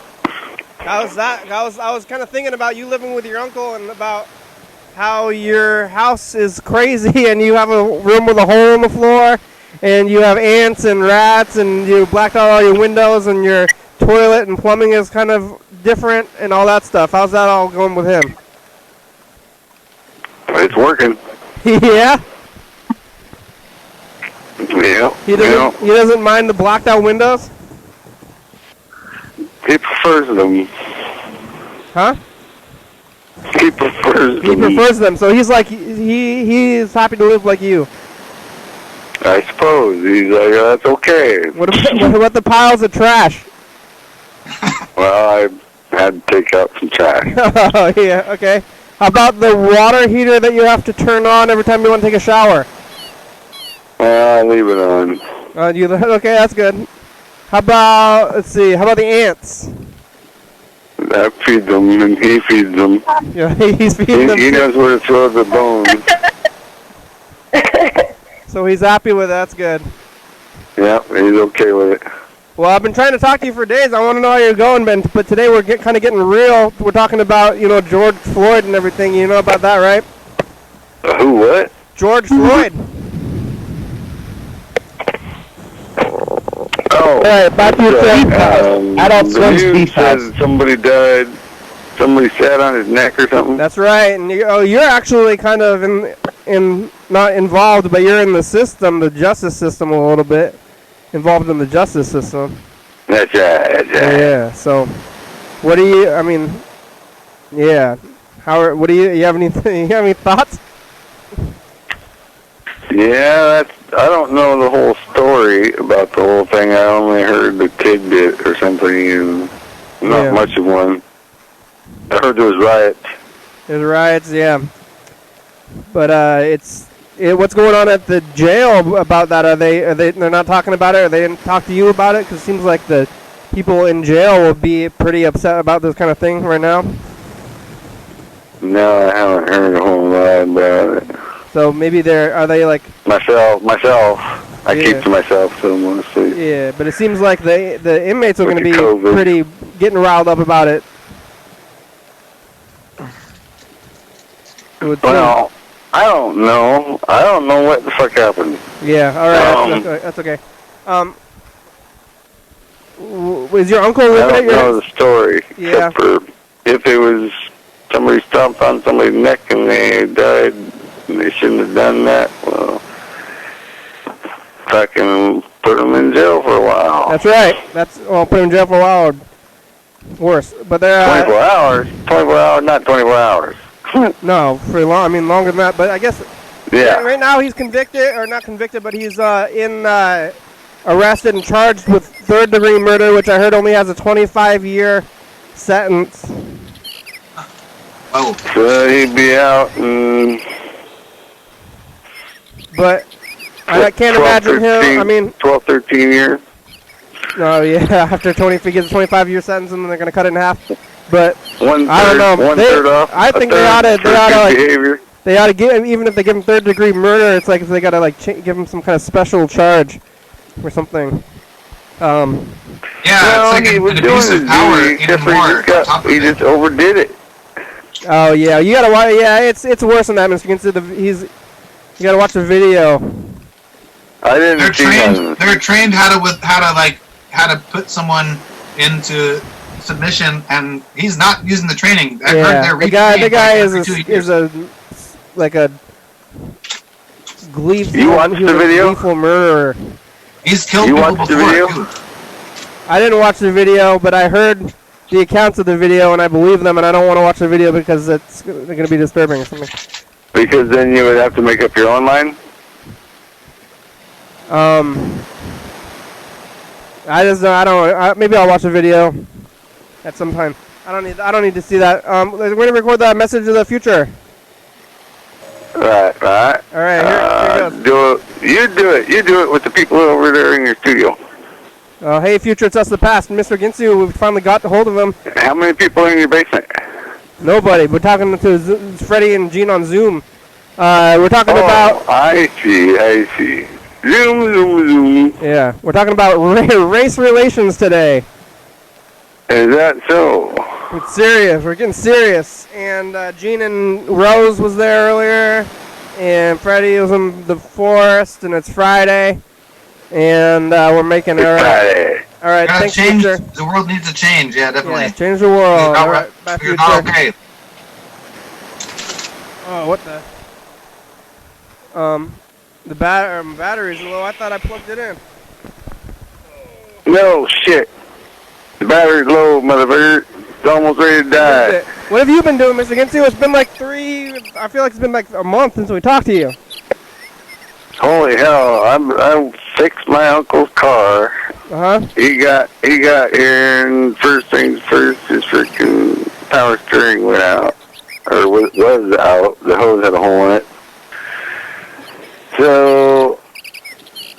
How's that? I was kind of thinking about you living with your uncle and about how your house is crazy and you have a room with a hole in the floor and you have ants and rats and you blacked out all your windows and your toilet and plumbing is kind of different and all that stuff. How's that all going with him? It's working. Yeah? Yeah. He doesn't mind the blocked out windows? He prefers them. Huh? He prefers He them. prefers them, so he's like he's happy to live like you. I suppose. He's like, that's okay. What about the piles of trash? Well, I had to take out some trash. Oh, yeah, okay. How about the water heater that you have to turn on every time you want to take a shower? Well, I leave it on. Okay, that's good. How about, let's see, how about the ants? I feed them, and he feeds them. Yeah, he's feeding them. He knows where to throw the bones. So he's happy with it. That's good. Yeah, he's okay with it. Well, I've been trying to talk to you for days. I want to know how you're going, Ben. But today we're kind of getting real. We're talking about, George Floyd and everything. You know about that, right? Who, what? George Floyd. Oh. All right, back to your Adult the Swim's news beef house. says somebody died. Somebody sat on his neck or something. That's right. And you're actually kind of in not involved, but you're in the system, the justice system a little bit. Involved in the justice system. That's right. Yeah. So, what do you? Yeah. What do you have any? You have any thoughts? Yeah, I don't know the whole story about the whole thing. I only heard the tidbit or something, and not much of one. I heard there was riots. There's riots, yeah. But what's going on at the jail about that? They're not talking about it? Or they didn't talk to you about it? Because it seems like the people in jail will be pretty upset about this kind of thing right now. No, I haven't heard a whole lot about it. So maybe are they like... Myself. I keep to myself, so mostly. Yeah, but it seems like the inmates are going to be pretty getting riled up about it. Well, I don't know. I don't know what the fuck happened. Yeah, all right, that's okay. Was your uncle living at your house? I don't know the story. Yeah. Except for if it was somebody stomped on somebody's neck and they died and they shouldn't have done that, well, fucking put them in jail for a while. That's right. Put them in jail for a while or worse. But they're... 24 hours? 24 hours? Not 24 hours. No, for long. I mean, longer than that. But I guess right now he's convicted, or not convicted, but he's arrested and charged with third-degree murder, which I heard only has a 25-year sentence. Oh. So he'd be out But I can't imagine 13, him. I mean, 12, 13 years. No, yeah. After he gets a 25-year sentence, and then they're gonna cut it in half. But I don't know. I think they ought to give him, even if they give him third-degree murder, it's like if they gotta give him some kind of special charge or something. Yeah, it's like an abuse of power even more. He just overdid it. Oh yeah, you gotta watch. Yeah, it's worse than that, Mr. Ginson. You gotta watch the video. I didn't see that. They're trained how to put someone into submission, and he's not using the training. I've heard they're the guy is a gleeful. You watched the video? Gleeful murderer. He's killed people before. Too. I didn't watch the video, but I heard the accounts of the video, and I believe them, and I don't want to watch the video because they're going to be disturbing or something. Because then you would have to make up your own mind? I just don't. Maybe I'll watch the video at some time. I don't need to see that. We're gonna record the message of the future. Right. All right, here goes. You do it with the people over there in your studio. Hey, future, it's us, the past. Mr. Ginsu, we finally got a hold of him. How many people are in your basement? Nobody. We're talking to Freddie and Gene on Zoom. We're talking about... I see. Zoom. Yeah, we're talking about race relations today. Is that so? It's serious. We're getting serious. And Gene and Rose was there earlier. And Freddie was in the forest. And it's Friday. And we're making our... Friday. All right, thanks, future. The world needs to change. Yeah, definitely. Yeah, change the world. All right, bye, You're not okay. Oh, what the? The battery's low. I thought I plugged it in. No shit. The battery's low, motherfucker. It's almost ready to die. What have you been doing, Mr. Ginsu? It's been like I feel like it's been like a month since we talked to you. Holy hell! I fixed my uncle's car. He got here, and first things first, his freaking power steering went out, or was out. The hose had a hole in it. So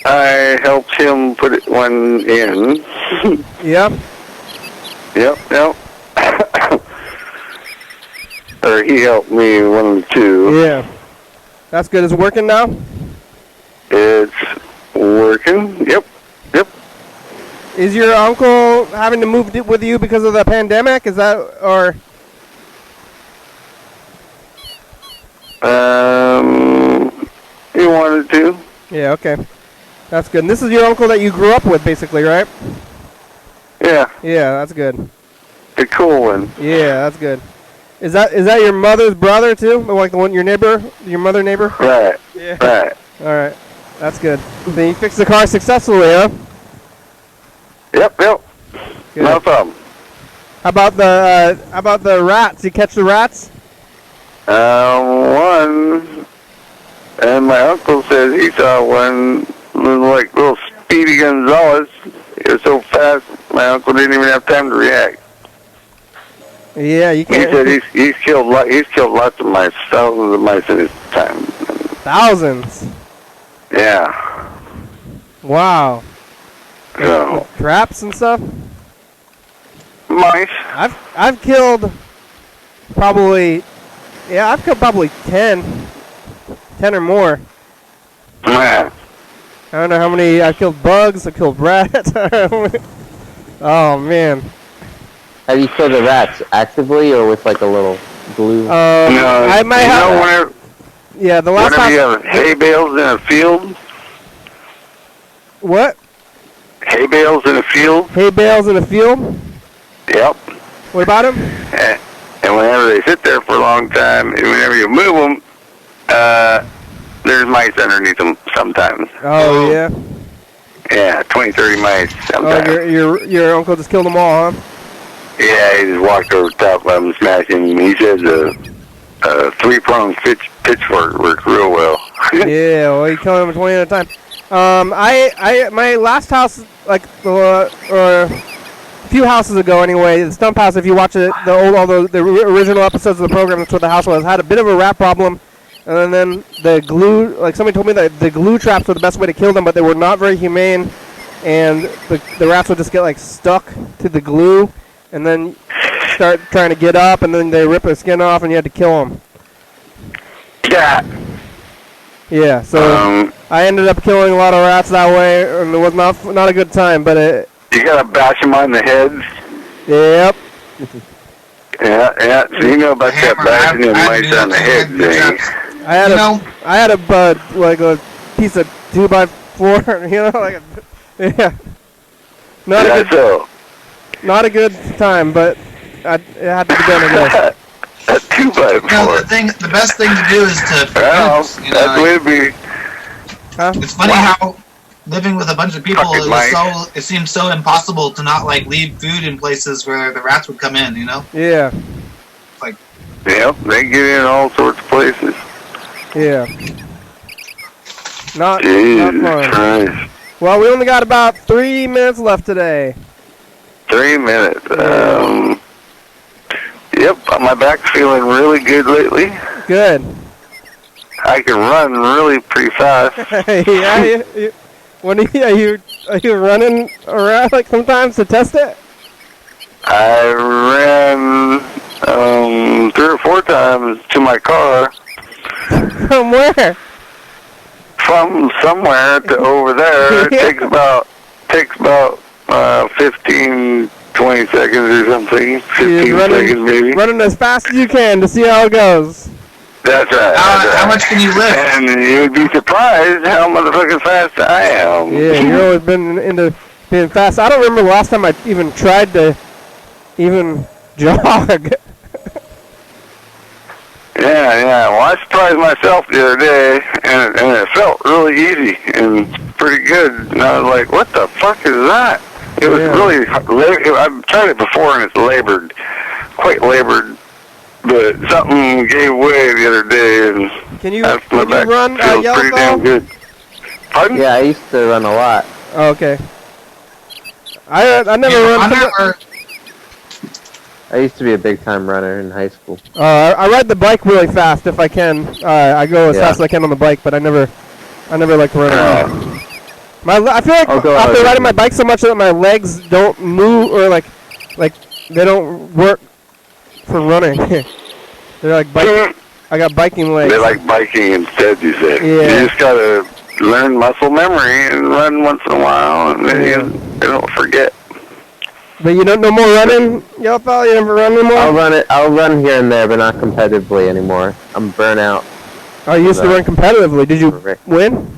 I I helped him put one in. Yep. Yep. Or he helped me, one of the two. Yeah. That's good. Is it working now? It's working. Yep. Is your uncle having to move with you because of the pandemic? Is that, or? He wanted to. Yeah, okay. That's good. And this is your uncle that you grew up with, basically, right? Yeah. Yeah, that's good. The cool one. Yeah, that's good. Is that your mother's brother, too? Like the one, your neighbor? Your mother neighbor? Right. Yeah. Right. All right. That's good. Then you fixed the car successfully, huh? Yep. Good. No problem. How about the rats? You catch the rats? One, and my uncle says he saw one, like little Speedy Gonzalez. It was so fast, my uncle didn't even have time to react. Yeah, you He can't. said he's killed lots of mice, thousands of mice in his time. Thousands. Yeah. Wow. So Traps and stuff. mice. I've killed probably 10 or more. Yeah. I don't know how many. I killed bugs. I killed rats. Oh man. How do you kill the rats? Actively or with like a little glue? No, I might have. Yeah, the last whenever time. you have hay bales in a field. What? Hay bales in a field. Hay bales in a field. Yep. What about them? And whenever they sit there for a long time, and whenever you move them, there's mice underneath them sometimes. Oh yeah. Yeah, 20, 30 mice sometimes. Oh, your uncle just killed them all, huh? Yeah, he just walked over the top of them, smashing them. He said the three-pronged pitchfork worked real well. Yeah, well, you kill them 20 at a time. My last house, like or a few houses ago anyway, the Stump House. If you watch it, the original episodes of the program, that's what the house was. Had a bit of a rat problem, and then the glue. Like somebody told me that the glue traps were the best way to kill them, but they were not very humane, and the rats would just get like stuck to the glue, and then start trying to get up, and then they rip their skin off, and you had to kill them. Yeah. Yeah, so I ended up killing a lot of rats that way, and it was not a good time, but it. You gotta bash them on the heads. Yep. Yeah. So you know about that bashing the mice on the head thing. I had a like a piece of 2x4, you know, like yeah. Not a good time, but it had to be done, I guess. A 2x4. The best thing to do is to that's the way to be. Huh? It's funny how living with a bunch of people, it seems so impossible to not like leave food in places where the rats would come in, you know? Yeah. Yep, they get in all sorts of places. Yeah. Not Jesus fun. Christ. Well, we only got about 3 minutes left today. 3 minutes. Yep, my back's feeling really good lately. Good. I can run really pretty fast. Yeah. Are you running around like sometimes to test it? I ran 3 or 4 times to my car. From where? From somewhere to over there. It takes about 15, 20 seconds or something. 15 seconds maybe. Running as fast as you can to see how it goes. That's right. How much can you lift? And you'd be surprised how motherfucking fast I am. Yeah, you've always been into being fast. I don't remember the last time I even tried to jog. Yeah. Well, I surprised myself the other day, and it felt really easy and pretty good. And I was like, what the fuck is that? It was really, I've tried it before, and it's quite labored. But something gave way the other day, and can you run feels pretty damn good. Pardon? Yeah, I used to run a lot. Oh, okay. I never run. I used to be a big time runner in high school. I ride the bike really fast if I can. I go as fast as I can on the bike, but I never like to run around. I feel like go after ahead. riding my bike so much that my legs don't move or like they don't work for running. They're like biking. I got biking legs. They like biking instead, you said. Yeah. You just gotta learn muscle memory and run once in a while, and then you don't forget. But you don't no more running, Yellow Fella? You never run anymore? I'll run here and there, but not competitively anymore. I'm burnt out. Oh, you used to run competitively. Did you win?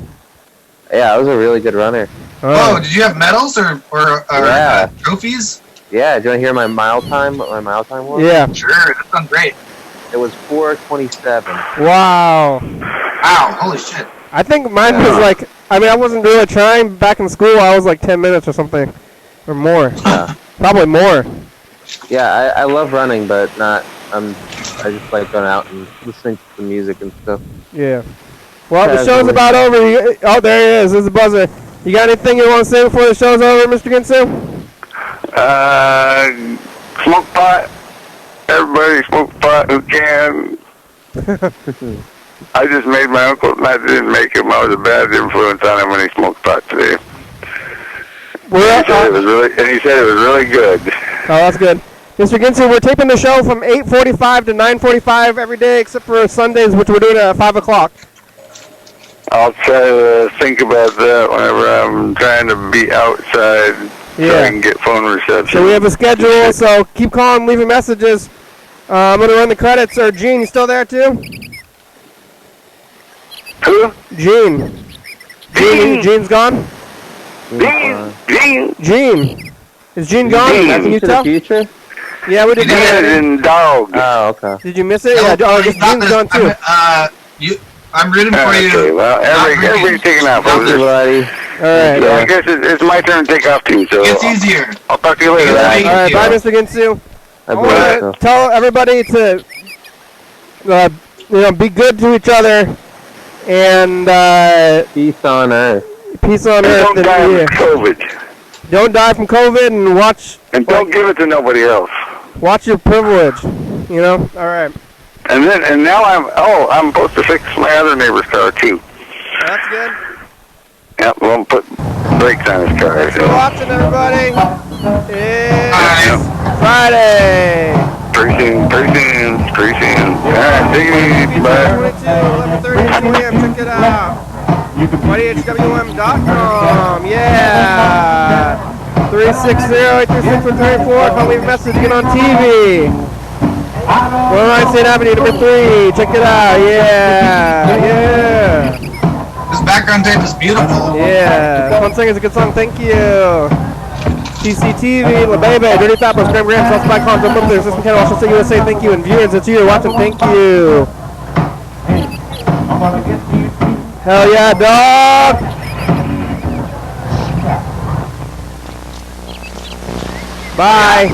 Yeah, I was a really good runner. Oh, did you have medals or Yeah. trophies? Yeah, do you want to hear my mile time? What my mile time was? Yeah. Sure, that sounds great. It was 4:27. Wow. Wow, holy shit. I think mine was like, I mean, I wasn't really trying back in school. I was like 10 minutes or something. Or more. Yeah. Probably more. Yeah, I love running, but not. I just like going out and listening to some music and stuff. Yeah. Well, the Casually. show's about over. Oh, there he is. There's the buzzer. You got anything you want to say before the show's over, Mr. Ginsu? Smoke pot. Everybody smoke pot who can. I just made my uncle, I didn't make him, I was a bad influence on him when he smoked pot today. He said it was really good. Oh, that's good. Mr. Ginsu, we're taping the show from 8:45 to 9:45 every day except for Sundays, which we're doing at 5 o'clock. I'll try to think about that whenever I'm trying to be outside so I can get phone reception. So we have a schedule, so keep calling, leaving messages. I'm going to run the credits. Or Gene, you still there too? Who? Gene. Gene's gone? Gene. Is Gene gone? Can you tell? The future? Yeah, we did. In dog. Oh, okay. Did you miss it? Yeah. Oh, Gene's gone too. I'm rooting for you. Okay, well, everybody's taking off. Buddy. All right. I guess it's my turn to take off too, so It's easier. I'll talk to you later. All right, bye, Mr. Ginsu. I want to tell everybody to, be good to each other and peace on earth. Peace on earth. Don't die from COVID. Don't die from COVID and watch. And don't give it to nobody else. Watch your privilege. You know. All right. And now I'm supposed to fix my other neighbor's car too. That's good. Yep, we'll put brakes on his car. Thanks for watching, everybody. It's Friday. Pretty soon. All right, take it easy. Bye. 11:30 p.m. Check it out. YDHWM.com. Yeah. 360-836-134. Call, leave a message. Get on TV. 109 State Avenue, number 3. Check it out. Yeah. This background tape is beautiful. Yeah. Fun Song is a good song. Thank you. TCTV, La Bebe, Dirty Tappers, Graham Graham, South Spy Cons, Uplifter, System Canada, Washington, USA, thank you. And viewers, it's you watching, thank you. Hell yeah, dog. Bye.